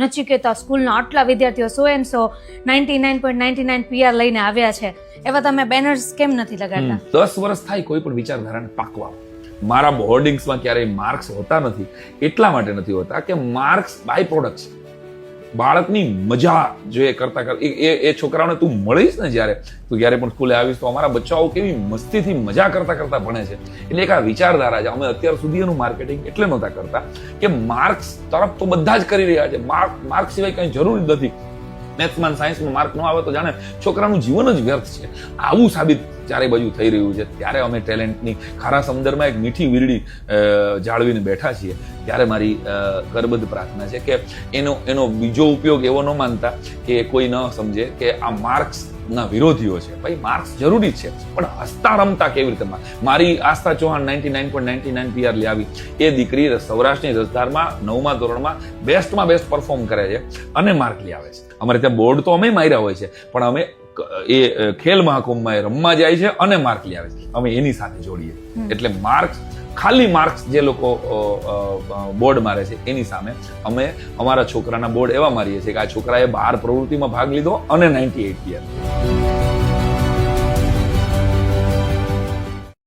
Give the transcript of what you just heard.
નચિકેતા સ્કૂલના આટલા વિદ્યાર્થીઓ 99.99 PR લઈને આવ્યા છે, એવા તમે બેનર્સ કેમ નથી લગાડતા? 10 વર્ષ થાય કોઈ પણ વિચારધારાને પાકવા. મારા હોર્ડિંગ્સમાં ક્યારેય માર્ક્સ હોતા નથી, એટલા માટે નથી હોતા કે માર્ક્સ બાય પ્રોડક્ટ છે. બાળકની મજા જે કરતા એ છોકરાઓને તું મળીશ ને જ્યારે તું જ્યારે પણ સ્કૂલે આવીશ તો અમારા બચ્ચાઓ કેવી મસ્તીથી મજા કરતા કરતા ભણે છે. એટલે એક આ વિચારધારા છે. અમે અત્યાર સુધી એનું માર્કેટિંગ એટલે નહોતા કરતા કે માર્ક્સ તરફ તો બધા જ કરી રહ્યા છે. માર્ક સિવાય કઈ જરૂર જ નથી. મેથ્સમાં સાયન્સમાં માર્ક ન આવે તો જાણે છોકરાનું જીવન જ વ્યર્થ છે. આવું સાબિત ચારે બાજુ થઈ રહ્યું છે. ત્યારે અમે ટેલેન્ટની ખારા સમુદ્રમાં એક મીઠી વીરડી જાળવીને બેઠા છીએ. ત્યારે મારી કરબદ્ધ પ્રાર્થના છે કે એનો બીજો ઉપયોગ એવો ન માનતા કે કોઈ ન સમજે કે આ માર્ક્સ ના વિરોધીઓ છે. ભાઈ માર્ક્સ જરૂરી છે, પણ હસતા રમતા કેવી રીતે? મારી આસ્થા ચૌહાણ 99.99 PR લાવી એ દીકરી સૌરાષ્ટ્રની રસધારમાં 9મા ધોરણમાં બેસ્ટમાં બેસ્ટ પરફોર્મ કરે છે અને માર્ક લઈ આવે છે. અમારે ત્યાં બોર્ડ તો અમે માર્યા હોય છે, પણ અમે એ ખેલ મહાકુંભમાં એ રમવા જાય છે અને માર્ક લઈ આવે છે. અમે એની સાથે જોડીએ. એટલે માર્ક્સ, ખાલી માર્ક્સ જે લોકો બોર્ડ મારે છે એની સામે અમે અમારા છોકરાના બોર્ડ એવા મારીએ છીએ કે આ છોકરાએ 12 પ્રવૃત્તિમાં ભાગ લીધો અને 98 PR.